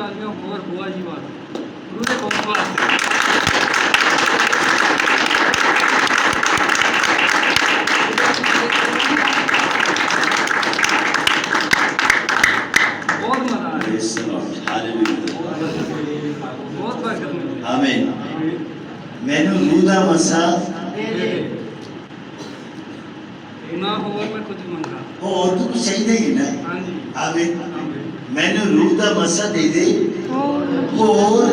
ਤਾਲੀਆਂ ਹੋਰ ਬੁਆ ਜੀ ਵਾਸਤੇ, ਗੁਰੂ ਦੇ ਕੋਲ ਵਾਸਤੇ। ਬਹੁਤ ਮਜ਼ਾ ਆਇਆ, Praise the Lord. Hallelujah. ਬਹੁਤ ਬਰਕਤ ਮਿਲੀ। Amen. ਮੈਨੂੰ ਰੂਹ ਦਾ ਮਸਾ ਨਾ ਹੋਰ ਮੈਂ ਕੁਝ ਮੰਗਾ। ਹੋਰ ਤਾਂ ਕੁਛ ਚਾਹੀਦਾ ਹੀ ਨਾ। ਹਾਂਜੀ ਆਮੀਨ। ਮੈਨੂੰ ਰੂਹ ਦਾ ਮਸਾ ਦੇ ਦੇ, ਹੋਰ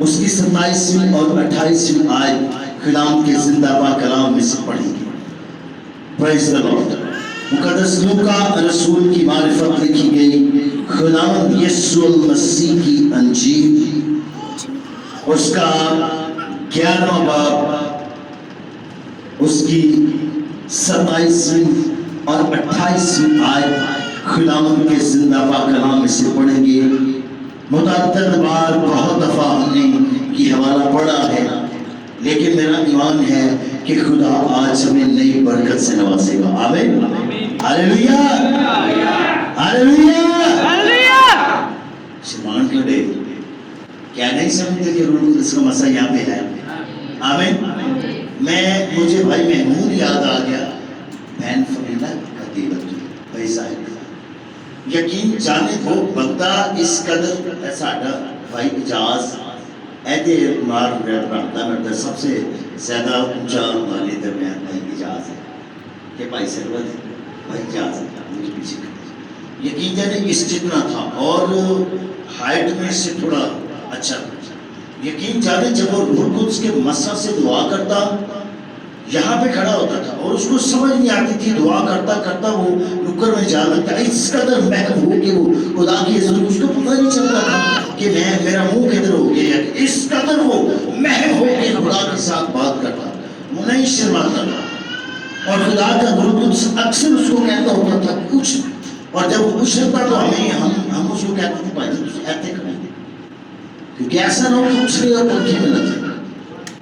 اس کی 27ویں اور 28ویں آیت کلام کے زندہ پاک کلام میں سے پڑھیں گے. پریز دی لارڈ. مقدس لوکا رسول کی معرفت لکھی گئی خداوند یسوع المسیح کی انجیل اس کا 11واں باب اس کی 27ویں اور 28ویں آیت خداوند کے زندہ پاک کلام میں سے پڑھیں گے. متعدد بار بہت دفعہ ہم نے یہ حوالہ پڑھا ہے، لیکن میرا ایمان ہے کہ خدا آج ہمیں نئی برکت سے نوازے گا. آمین. ہاللیلویا ہاللیلویا. شمان کھڑے کیا نہیں سمجھتے کہ روح القدس کا مسئلہ یہاں پہ ہے؟ آمین. مجھے بھائی محمود یاد آ گیا، بہن فریدہ قدیبت بھائی صاحب. یقین جانے کو بندہ اس قدر ساڈا بھائی اجاز ایدے مار رہتا ہے، سب سے زیادہ اونچا والے درمیان بھائی اجاز ہے کہ بھائی سروت بھائی اجاز ہے مجھے پیچھے کرتے. یقین جانے اس جتنا تھا اور ہائٹ میں سے تھوڑا اچھا تھا. یقین جانے جب وہ روح القدس کے مسح سے دعا کرتا یہاں پہ کھڑا ہوتا تھا اور اس کو سمجھ نہیں آتی تھی، دعا کرتا کرتا وہ نکر میں جا لگتا. اس قدر محو ہو کہ وہ خدا کی عزت اس کو پتہ نہیں چلتا تھا کہ میرا منہ کدھر ہو گیا. اس قدر وہ محو ہو کے خدا کے ساتھ بات کرتا، وہ نہیں شرماتا تھا. اور خدا کا روح القدس اکثر اس کو کہتا ہوتا تھا کچھ، اور جب وہ اچھلتا تو ہم اس کو کہتے تھے بھائی جی ایسے کریں کیونکہ ایسا نہ ہو کہ اچھلے اور پنکھے میں لگے.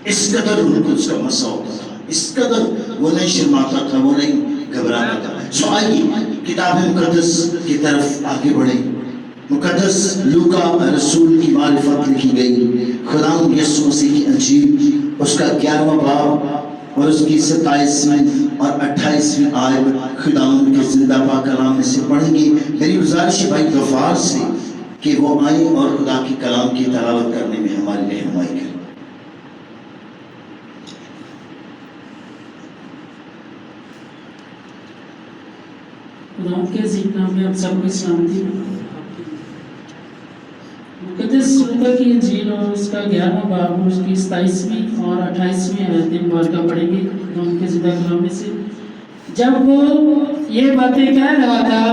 اس قدر روح القدس کا مسا ہوتا تھا، اس قدر وہ نہیں شرماتا تھا، وہ نہیں گھبراتا تھا. سو آئیے کتاب مقدس کی طرف آگے بڑھیں. مقدس لوکا رسول کی معرفت لکھی گئی خداوند یسوع مسیح کی انجیل اس کا 11واں باب اور اس کی 27ویں اور 28ویں آیت خداوند کے زندہ پاک کلام میں سے پڑھیں گے. میری گزارش ہے بھائی غفار سے کہ وہ آئیں اور خدا کی کلام کی تلاوت کرنے میں ہماری رہنمائی کریں. خدا کے عظیم نام میں آپ سب کو سلامتی. مقدس لوکا کی انجیل اور اس کا 11واں باب اور اس کی 27ویں اور 28ویں آیت مبارکہ پڑھیں گے خدا کے زندہ کلام میں سے. جب وہ یہ باتیں کہہ رہا تھا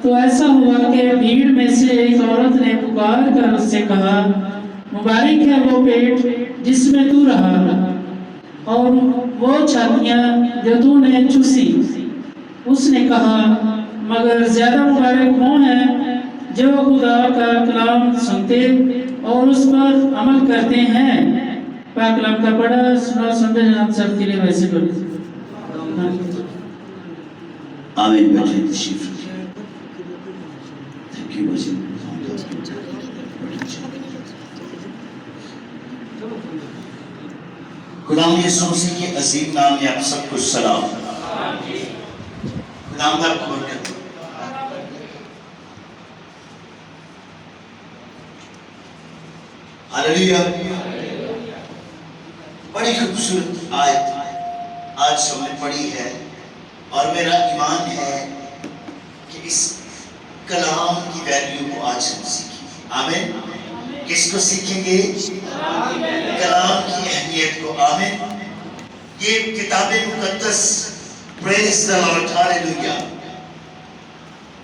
تو ایسا ہوا کہ بھیڑ میں سے ایک عورت نے پکار کر اس سے کہا، مبارک ہے وہ پیٹ جس میں تو رہا اور وہ چھاتیاں جو تو نے چوسی. اس نے کہا، مگر زیادہ مبارک وہ ہیں جو خدا کا کلام سنتے اور اس پر عمل کرتے ہیں. پاک کلام کا پڑھا سنا سمجھا جناب سب کے لیے ویسے پڑھیں. آمین. بیٹھے تشریف تھینک یو بھائی. خداوند یسوع مسیح کے عظیم نام میں آپ سب کو سلام. خداوند آپ کو برکت. ہاللیلویا. بڑی خوبصورت آیت آج ہم نے پڑھی ہے اور میرا ایمان ہے کہ اس کلام کی ویلیو کو آج ہم سیکھیں. آمین. کس کو سیکھیں گے؟ کلام کی اہمیت کو. آمین. یہ کتاب مقدس پریز دی لارڈ ہاللیلویا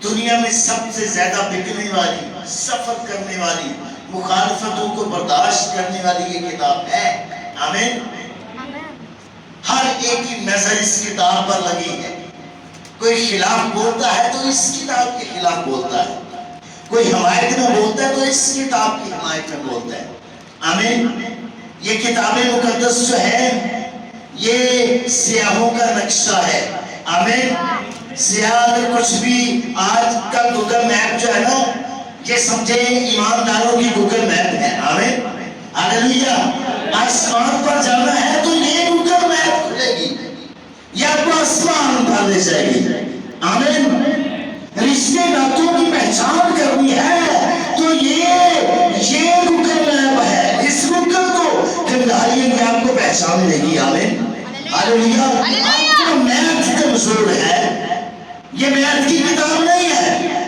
دنیا میں سب سے زیادہ بکنے والی، سفر کرنے والی، مخالفتوں کو برداشت کرنے والی یہ کتاب ہے. آمین. ہر ایک کی نظر اس کتاب پر لگی ہے. کوئی خلاف بولتا ہے تو اس کتاب کے خلاف بولتا ہے، کوئی حمایت میں بولتا ہے تو اس کتاب کی حمایت میں بولتا ہے. آمین. یہ کتاب مقدس جو ہے یہ سیاحوں کا نقشہ ہے. آمین. سیاح اگر کچھ بھی آج کل گوگل میپ جو ہے نا یہ سمجھے ایمانداروں کی گوگل میپ ہے. آمین. ہاللیلویا. آسمان پر جانا ہے تو یہ گوگل میپ کھلے گی، یہ آپ کو آسمان پر لے جائے گی. آمین. رشتے ناتوں کی پہچان کرنی ہے تو یہ گوگل میپ ہے. اس گوگل کو کھلائیے گے آپ کو پہچان ملے گی. آمین. ہاللیلویا. آپ کو میتھ کمزور ہے، یہ میتھ کی کتاب نہیں ہے،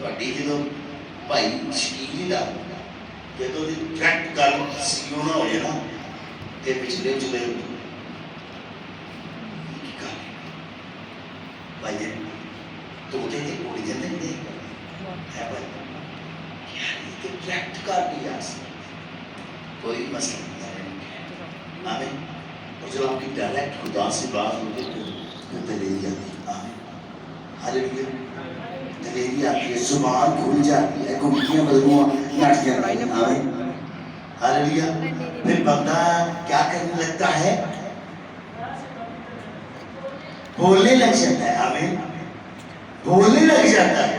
ਤੁਹਾਡੀ ਜਦੋਂ ਭਾਈ ਸ਼ਕੀਲ ਦਾ ਜਦੋਂ ਦੀ ਡਾਇਰੈਕਟ ਗੱਲ ਸੀਓ ਨਾ ਹੋਏ ਨਾ ਤੇ ਪਿਛਲੇ ਚਲੇ ਭਾਈ ਨੇ ਤੋਤੇ ਤੇ ਕੋੜੀ ਜਾਂਦੇ ਨੇ ہے بھائی یہ تو ٹریکٹ کر دیا کوئی مسئلہ نہیں ہے آمین اور جب آپ کی ڈائریکٹ خدا سے بات ہوتی ہے تو دلیری آتی ہے آمین ہاللیلویا دلیری آتی ہے زبان کھل جاتی ہے گمٹیاں بدبو نٹ جاتی ہیں آمین ہاللیلویا پھر بندہ کیا کرنے لگتا ہے بولنے لگ جاتا ہے آمین بولنے لگ جاتا ہے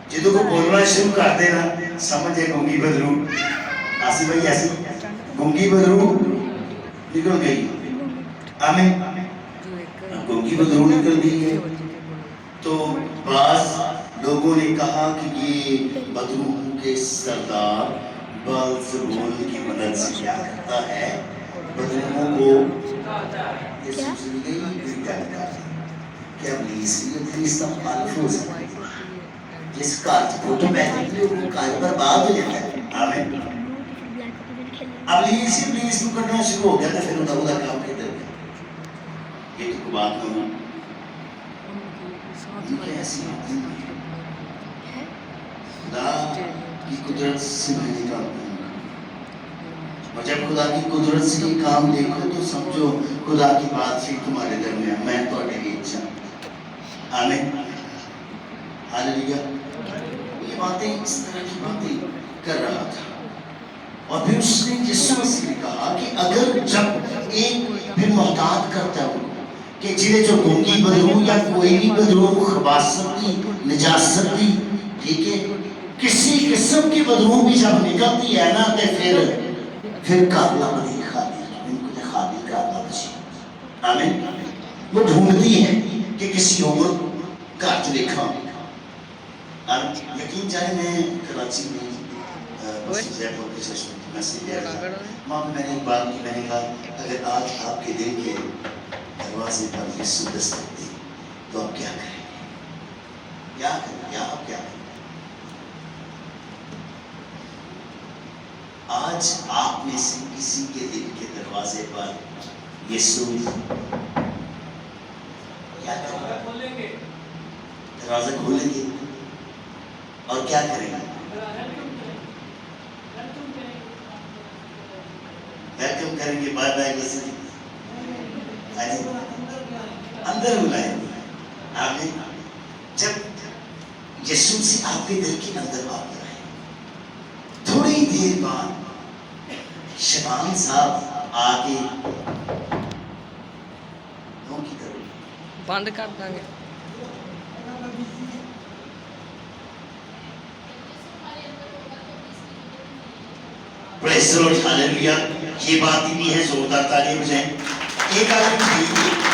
جدو کو بولنا شروع کر دینا سمجھے گونگی بدرو آسی بھائی ایسی گونگی بدرو نکل گئی آمین گونگی بدرو نکل گئی ہے تو بعض لوگوں نے کہا کہ یہ بدرو کے سردار بلزبول کی مدد سے کیا کرتا ہے بدرو کو یہ سوچ لی گئی پھر کیا کرتا ہے کہ اب لیستا مخالف ہو سکتا ہے جس کار فوٹو پہنے کے وہ کار پر بعد ہو جاتا ہے آمین اب لیس کو کرنا شروع ہو گیا تھا پھر انہوں نے کام کہتے ہیں یہ تو بات کروں یہ ایسی ہوتی ہے خدا کی قدرت سے میں نے کام کروں اور جب خدا کی قدرت سے یہ کام دیکھو تو سمجھو خدا کی بات پھر تمہارے درمیان میں تو اٹھے اچھا آمین ہاللیلویا یہ باتیں اس طرح کی باتیں کر رہا تھا اور پھر اس نے یسوع مسیح نے کہا کہ اگر جب ایک پھر محتاط کرتا ہوں کہ جنہیں جو گونگی بدرو یا کوئی بھی بدرو خباثت کی نجاست کی ٹھیک ہے کسی قسم کی بدرو بھی جب نکلتی ہے نا تو پھر کارلا بدی خالی ان کو نے خالی کارلا بچی آمین وہ ڈھونڈتی ہے کہ کسی عمر کارچ دیکھا یقین چاہے میں کراچی میں مسجد جے پور کے چشمے کی مسجد گیا تھا وہاں میں نے ایک بات کی میں نے کہا اگر آج آپ کے دل کے دروازے پر یسوع دستک دے تو آپ کیا کریں گے کیا کریں یا آپ کیا کریں آج آپ میں سے کسی کے دل کے دروازے پر یسوع کیا کریں گے دروازہ کھولیں گے اور کیا کریں گے ویلکم کریں گے بائے بائے کسی اندر بلائیں گے آمین جب یسوع سے آپ کے دل کے اندر بات کریں تھوڑی دیر بعد شبان صاحب آگے نو کی طرف بند کر دیں گے پریز دی لارڈ ہاللیلویا یہ بات بھی ہے زوردار تعلیم بجائیں ایک آدمی ٹھیک ہے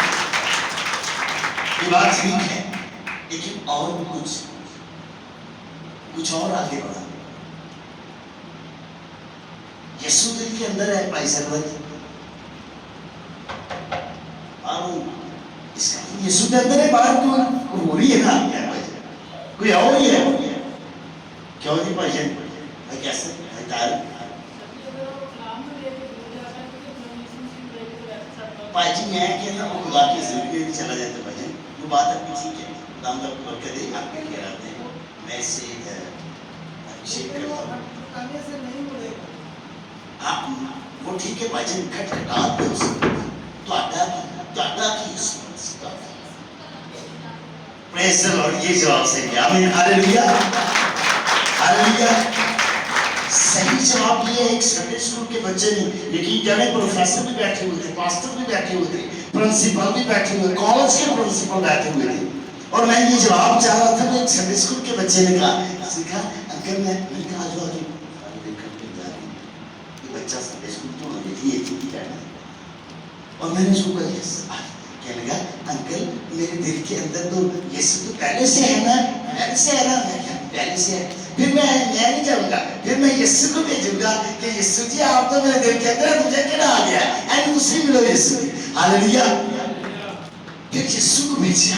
یہ بات ٹھیک ہے لیکن اور کچھ اور آگے بڑھا یسوع دل کے اندر ہے بھائی سرور اس کا یسوع کے اندر ہے بات تو ہو رہی ہے نا کوئی اور ہی ہے کیوں نہیں بھائی جان بھائی کیسے بھائی تعالی بھائی جی میں کہنا وہ خدا کی زندگی میں چلا جاتا بھائی جان وہ بات اپنی ٹھیک ہے دام دب برکت دے آپ کے کہہ رہتے ہیں میں اس سے شیئر کرتا ہوں آپ وہ ٹھیک ہے بھائی جان کھٹ کھٹات پہ اسے تو آڈا کی اس میں پریز دی لارڈ یہ جواب سے کیا آمین ہاللیلویا ہاللیلویا صحیح جواب یہ ہے ایک سنڈے اسکول کے بچے نے لیکن جانے پروفیسر بھی بیٹھے ہوئے تھے پاسٹر بھی بیٹھے ہوئے تھے پرنسپل بھی بیٹھے ہوئے کالج کے پرنسپل بیٹھے ہوئے تھے اور میں یہ جواب چاہ رہا تھا کہ ایک سنڈے اسکول کے بچے نے کہا انکل میں نے کہا آجو یہ بچہ سنڈے اسکول تو ہونے کی یہ چیز ہے اور میں نے اس کو کہا یس کہنے لگا انکل میرے دل کے اندر تو یسوع تو پہلے سے ہے نا پہلے سے ہے نا میں کیا پہلے سے ہے پھر میں نہیں جاؤں گا پھر میں یسوع کو بھیجوں گا کہ یسوع جی آپ تو میرے دل کے اندر ہے مجھے کہنا آ گیا اینڈ دوسری ملو یسوع ہاللیلویا پھر یسوع کو بھیجا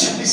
26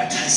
28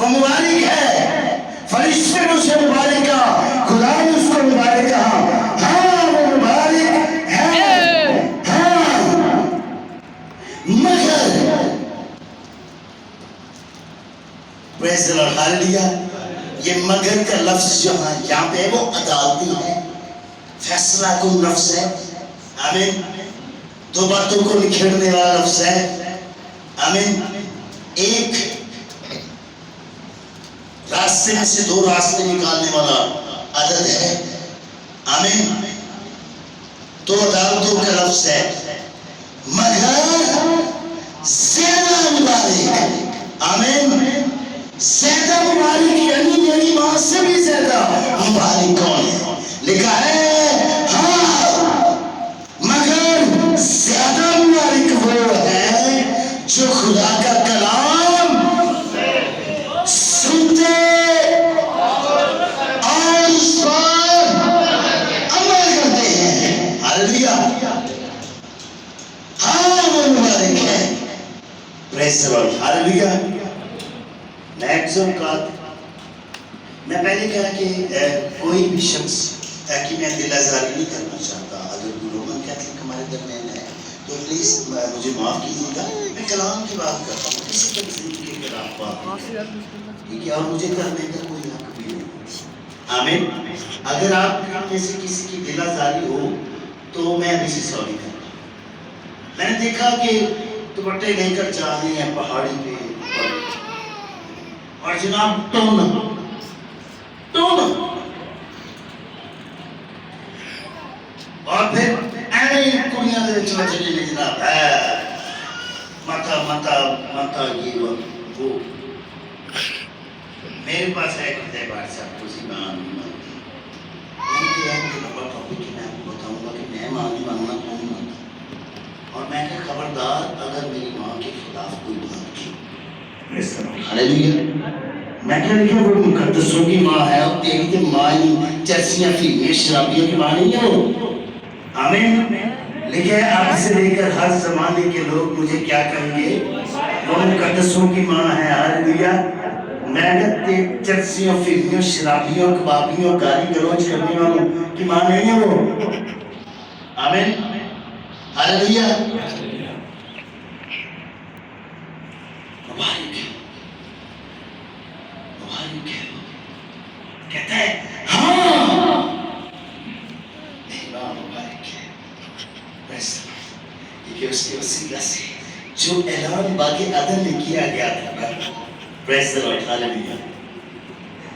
وہ مبارک ہے، فرشتے نے اسے مبارک کہا، خدا نے اس کو مبارک کہا، ہاں وہ مبارک ہے، ہاں مگر پریز دی لارڈ، ہاللیلویا، یہ مگر کا لفظ جو ہے یہاں پہ وہ عدالتی ہے، فیصلہ کن لفظ ہے، آمین، دو باتوں کو نکھیڑنے والا لفظ ہے، آمین، ایک راستے میں سے دو راستے نکالنے والا عدد ہے، آمین، دو عدالتوں کا لفظ ہے، مگر زیادہ مبارک، آمین، زیادہ مبارک یعنی میری ماں سے بھی زیادہ مبارک کون ہے؟ لکھا ہے ہاں مگر زیادہ مبارک وہ ہے جو خدا کا کلام سنتے اور اس پر عمل کرتے ہیں، ہاللیلویا، ہاں وہ مبارک ہے، پریز دی لارڈ، ہاللیلویا۔ میں پہلے کہا کہ کوئی بھی شخص کہ میں دل آزاری نہیں کرنا چاہتا، اگر کوئی رومن کیتھولک ہمارے درمیان ہے تو پلیز مجھے معاف کیجیے گا، میں کلام کی بات کرتا ہوں، کسی کے نزدیک کے کلام بات ٹھیک ہے، اور مجھے کرنے کا کوئی حق بھی نہیں، آمین۔ اگر آپ میں سے کسی کی دل آزاری ہو تو میں ابھی سے سوری کرتا ہوں۔ میں نے دیکھا کہ دوپٹے لے کر جا رہے ہیں پہاڑی پہ اور جناب ٹون اور پھر اینے کڑیاں دے چلا چلی لے جناب متا یہ وہ میرے پاس ہے خدای بار صاحب کسی مان نہیں مانتی، میں کہ ہے کہ نمبر ٹاپک کی میں آپ کو بتاؤں گا کہ میں مان نہیں ماننا کون مانتا، اور میں کہ خبردار اگر میری ماں کے خلاف کوئی بات کی، ہاللیلویا، میں کہہ رہی ہوں وہ مقدسوں کی ماں ہے، اور تیری تو ماں ہی چرسیاں فیمیاں شرابیوں کی ماں نہیں ہے وہ، آمین۔ لیکن اب سے لے کر ہر زمانے کے لوگ مجھے کیا کہیں گے؟ وہ مقدسوں کی ماں ہے، ہاللیلویا۔ میں چرسیوں فیمیاں شرابیوں کبابیوں گالی گلوچ کرنے والوں کی ماں نہیں ہے وہ، آمین، ہاللیلویا۔ مبارک ہے، مبارک ہے، کہتا ہے ہاں میرا مبارک ہے، کہ اس کے وسیلہ سے جو اعلان باغ عدن میں کیا گیا تھا نا، پریز دی لارڈ، ہاللیلویا،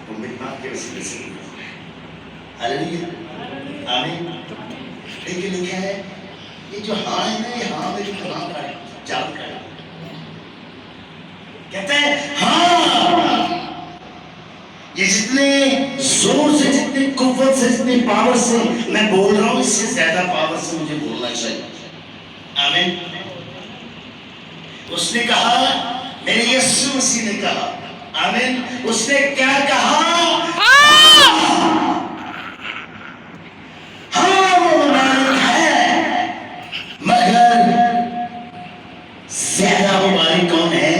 وہ میری ماں کے وسیلے سے ہوا ہے، ہاللیلویا، آمین۔ لیکن لکھا ہے یہ جو ہاں ہے نا، یہ ہاں میری کلام کا ہے، جان کا ہے، کہتا ہے ہاں، یہ جتنے زور سے، جتنی قوت سے، جتنی پاور سے میں بول رہا ہوں، اس سے زیادہ پاور سے مجھے بولنا چاہیے، آمین۔ اس نے کہا، میرے یسوع مسیح نے کہا، آمین، اس نے کیا کہا؟ ہاں وہ مبارک ہے، مگر زیادہ مبارک کون ہے؟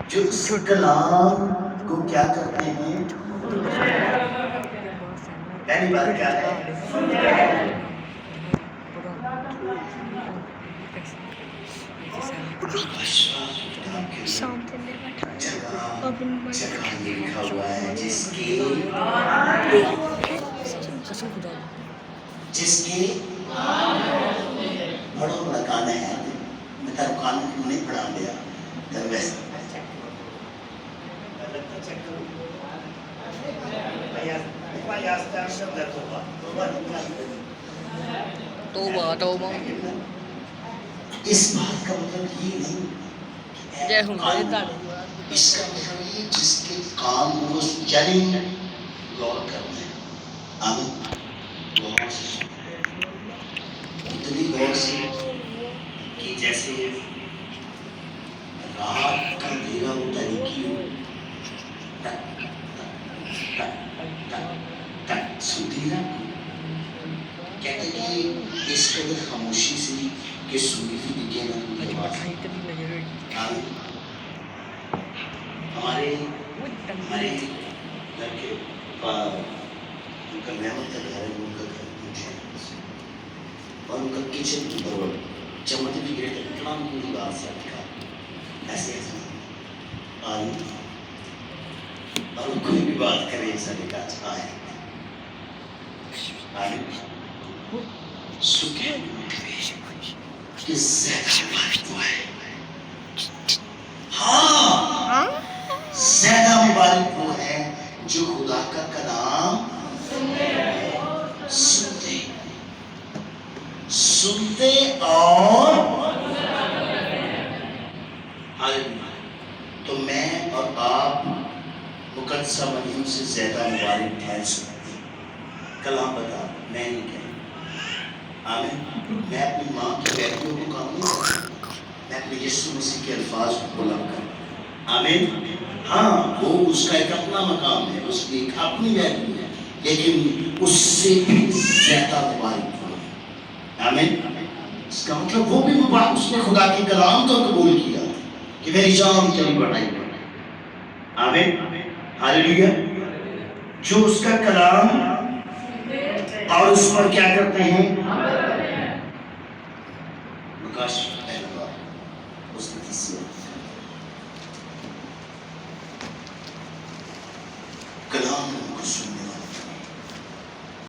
جو اس کلام کو کیا کرتے ہیں؟ پہلی بات کیا ہے؟ جگہ یہ لکھا ہوا ہے جس کے بڑا بڑا کان ہے، میں تیرا کان نہیں پڑھا دیا تیرا ویسا توبہ۔ اس بات کا مطلب یہ نہیں اس کا مطلب یہ جس کے کام کو یعنی غور کرنا ہے، آمین، غور سے اتنی غور سے کہ جیسے رات کا اندھیرا ہو، تاریکی ہو، سنتی نا، کہتے کہ اس قدر خاموشی سے کہ سنی تھی دکھے نا ہمارے گھر کے ان کا محمد کا گھر ہے، ان کا گھر مجھے اور ان کا کچن پر چمٹی بھی گرے تھے اتنا مجھے بات سے دکھا ایسے ایسے اور کوئی بھی بات کرے ایسا دیکھا آئے سکے کہ زیادہ مبارک وہ ہے، ہاں زیادہ مبارک وہ ہے جو خدا کا کلام سنتے اور تو میں اور آپ مقدسہ مریم سے زیادہ مبارک ٹھہر سکتے ہیں۔ کلام بتا میں نہیں کہہ آمین۔ میں اپنی ماں کی بیٹیوں کو کام نہیں کرتا، میں اپنے یسوع مسیح کے الفاظ کو بلند کرتا، آمین۔ ہاں وہ اس کا ایک اپنا مقام ہے، اس کی ایک اپنی ویلیو ہے، لیکن اس سے بھی زیادہ مبارک ہے، آمین۔ اس کا مطلب وہ بھی مبارک، اس نے خدا کے کلام کو قبول کیا کہ میری جان تیری بڑائی کرے، آمین، ہاللیلویا۔ جو اس کا کلام اور اس پر کیا کرتے ہیں؟